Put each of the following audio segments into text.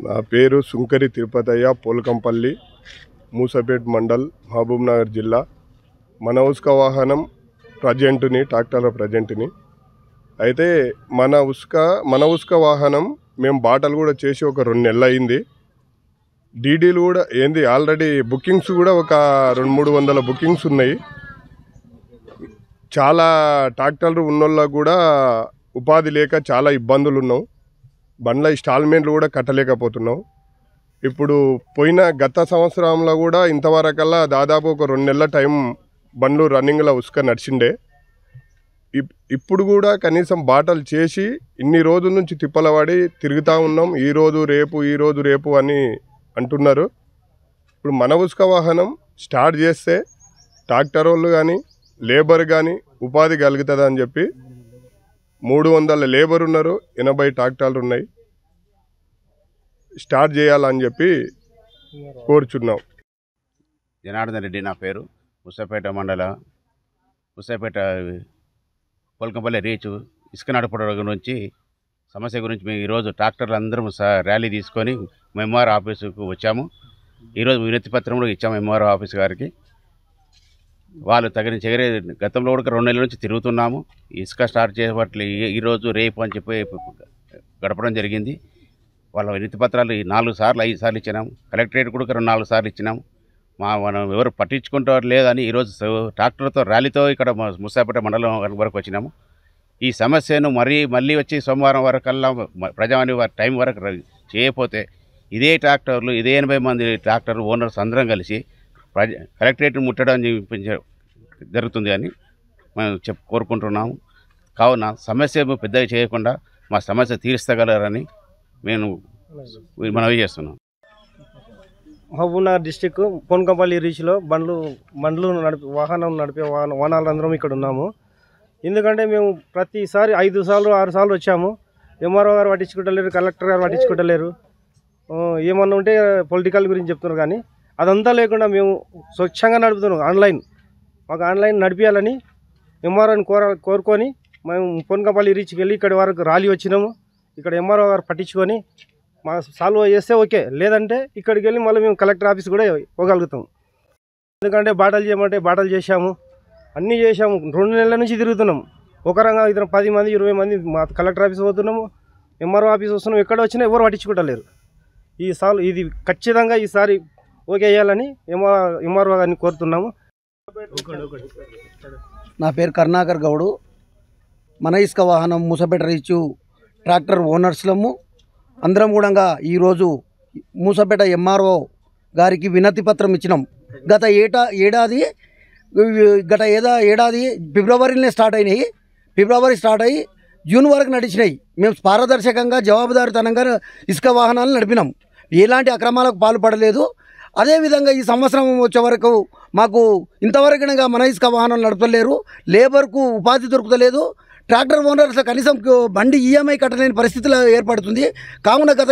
నా పేరు సుంకరి తిరుపతయ్య, పోల్కంపల్లి, మూసపేట్ మండల్, మహబూబ్నగర్ జిల్లా. మన ఉస్క వాహనం ప్రజెంట్ని, ట్రాక్టర్ల ప్రజెంట్ని. అయితే మన ఉస్క వాహనం మేము బాటలు కూడా చేసి ఒక 2 నెలలు అయింది. డీడీలు కూడా ఆల్రెడీ బుకింగ్స్ కూడా ఒక 200-300 బుకింగ్స్ ఉన్నాయి. చాలా ట్రాక్టర్లు ఉన్నోళ్ళకు కూడా ఉపాధి లేక చాలా ఇబ్బందులు ఉన్నాం. బండ్ల ఇన్స్టాల్మెంట్లు కూడా కట్టలేకపోతున్నాం. ఇప్పుడు గత సంవత్సరంలో కూడా ఇంతవరకల్లా దాదాపు ఒక 2 నెలల టైం బండ్లు రన్నింగ్లో ఉసుక నడిచిండే. ఇప్పుడు కూడా కనీసం బాటలు చేసి ఇన్ని రోజుల నుంచి తిప్పలవాడి తిరుగుతూ ఉన్నాం. ఈరోజు రేపు అని అంటున్నారు. ఇప్పుడు మన ఉసుక వాహనం స్టార్ట్ చేస్తే ట్రాక్టర్ వాళ్ళు కానీ లేబర్ కానీ ఉపాధి కలుగుతుంది అని చెప్పి 300 లేబర్ ఉన్నారు, 80 ట్రాక్టర్లు ఉన్నాయి. స్టార్ట్ చేయాలని చెప్పి కోరుచున్నాం. జనార్దన్ రెడ్డి నా పేరు. మూసపేట మండల మూసపేట పోల్కంపల్లి రీచ్ ఇసుక నడపడం నుంచి సమస్య గురించి మేము ఈరోజు ట్రాక్టర్లు అందరం ర్యాలీ తీసుకొని ఎంఆర్ఓ ఆఫీసుకు వచ్చాము. ఈరోజు వినతి పత్రం కూడా ఇచ్చాము ఎంఆర్ఓ ఆఫీస్ గారికి. వాళ్ళు తగిన చర్య గతంలో కూడా 2 నెలల నుంచి తిరుగుతున్నాము. ఇసుక స్టార్ట్ చేపట్ల ఈరోజు రేపు అని చెప్పి గడపడం జరిగింది. వాళ్ళ వినతి పత్రాలు 4 సార్లు 5 సార్లు ఇచ్చినాము. కలెక్టరేట్ కూడా 4 సార్లు ఇచ్చినాము. మనం ఎవరు పట్టించుకుంటారు లేదని ఈరోజు ట్రాక్టర్తో ర్యాలీతో ఇక్కడ మూసాపేట మండలం వరకు వచ్చినాము. ఈ సమస్యను మళ్ళీ వచ్చి సోమవారం వరకల్లా ప్రజావాణి టైం వరకు చేయకపోతే ఇదే ట్రాక్టర్లు 80 మంది ట్రాక్టర్ ఓనర్స్ అందరం కలిసి కలెక్టరేట్ ముట్టడం జరుగుతుంది అని మేము కోరుకుంటున్నాము. కావున సమస్య పెద్దగా చేయకుండా మా సమస్య తీర్చగలరని మేము మనవి చేస్తున్నాం. మహబూబ్నగర్ డిస్టిక్ పోన్కంపల్లి రీచ్లో వాహనం నడిపే వాహనాలందరం ఇక్కడ ఉన్నాము. ఎందుకంటే మేము ప్రతిసారి 5 సార్లు 6 సార్లు వచ్చాము. ఎంఆర్ఓ గారు పట్టించుకుంటలేరు, కలెక్టర్ గారు పట్టించుకుంటలేరు. ఏమన్నా ఉంటే పొలిటికల్ గురించి చెప్తున్నారు, కానీ అదంతా లేకుండా మేము స్వచ్ఛంగా నడుపుతున్నాం. మాకు ఆన్లైన్ నడిపించాలని ఎంఆర్ఓని కోరుకొని మేము పోన్కంపల్లి రీచ్కి వెళ్ళి ఇక్కడి వరకు ర్యాలీ వచ్చినాము. ఇక్కడ ఎంఆర్ఓ గారు పట్టించుకొని మా సాల్వ్ చేస్తే ఓకే, లేదంటే ఇక్కడికి వెళ్ళి మళ్ళీ మేము కలెక్టర్ ఆఫీస్ కూడా పోగలుగుతాం. ఎందుకంటే బాటలు చేయమంటే బాటలు చేశాము, అన్నీ చేశాము. 2 నెలల నుంచి తిరుగుతున్నాం. ఒక రంగా ఇద్దరు 10 మంది 20 మంది మా కలెక్టర్ ఆఫీస్ పోతున్నాము, ఎంఆర్ఓ ఆఫీస్ వస్తున్నాం. ఎక్కడ వచ్చినా ఎవరు పట్టించుకుంటలేరు. ఇది ఖచ్చితంగా ఈసారి ఓకే చేయాలని ఎంఆర్ఓ గారిని కోరుతున్నాము. నా పేరు కరుణాకర్ గౌడు. మన ఇసుక వాహనం మూసపేట రీచు ట్రాక్టర్ ఓనర్స్లము అందరం కూడా ఈరోజు మూసపేట ఎంఆర్ఓ గారికి వినతి పత్రం ఇచ్చినాం. గత ఏడాది ఫిబ్రవరిలోనే స్టార్ట్ అయినాయి. ఫిబ్రవరి స్టార్ట్ అయ్యి జూన్ వరకు నడిచినాయి. మేము పారదర్శకంగా జవాబుదారితనంగా ఇసుక వాహనాలు నడిపినాం. ఎలాంటి అక్రమాలకు పాల్పడలేదు. అదేవిధంగా ఈ సంవత్సరం వచ్చే వరకు మాకు ఇంతవరకు మన ఇసుక వాహనాలు నడపలేరు, లేబర్కు ఉపాధి దొరుకుతలేదు. ట్రాక్టర్ ఓనర్స్ కనీసం బండి ఈఎంఐ కట్టలేని పరిస్థితులు ఏర్పడుతుంది. కావున గత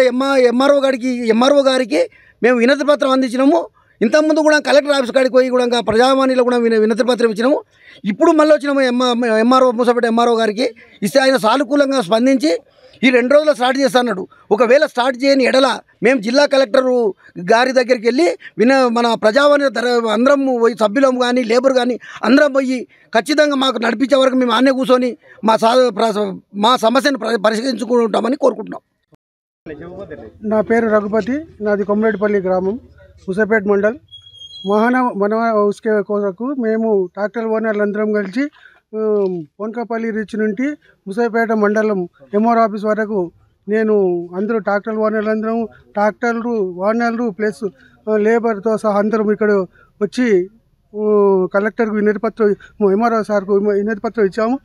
ఎంఆర్ఓ గారికి మేము వినతి పత్రం అందించినాము. ఇంతకుముందు కూడా కలెక్టర్ ఆఫీస్ కాడికి పోయి కూడా ప్రజావాణిలో కూడా వినతి పత్రం ఇచ్చినాము. ఇప్పుడు మళ్ళీ వచ్చినాము ఎంఆర్ఓ మూసపేట ఎంఆర్ఓ గారికి ఇస్తే ఆయన సానుకూలంగా స్పందించి ఈ 2 రోజుల్లో స్టార్ట్ చేస్తాడు. ఒకవేళ స్టార్ట్ చేయని ఎడల మేము జిల్లా కలెక్టర్ గారి దగ్గరికి వెళ్ళి మన ప్రజావాణి అందరం పోయి సభ్యులం కానీ లేబర్ కానీ అందరం పోయి ఖచ్చితంగా మాకు నడిపించే వరకు మేము ఆన్నే కూర్చొని మా సమస్యను పరిష్కరించుకుంటామని కోరుకుంటున్నాం. నా పేరు రఘుపతి, నాది కొమ్మరెడ్డిపల్లి గ్రామం, మూసపేట మండల్. మన ఉసుక కొరకు మేము ట్రాక్టర్ ఓనర్లందరం కలిసి పోన్కంపల్లి రీచ్ నుండి మూసపేట మండలం ఎంఆర్ఓ ఆఫీస్ వరకు అందరూ ట్రాక్టర్ ఓనర్లందరం ఓనర్లు ప్లస్ లేబర్తో సహా అందరం ఇక్కడ వచ్చి కలెక్టర్కు ఎంఆర్ఓ సార్కు వినతి పత్రం ఇచ్చాము.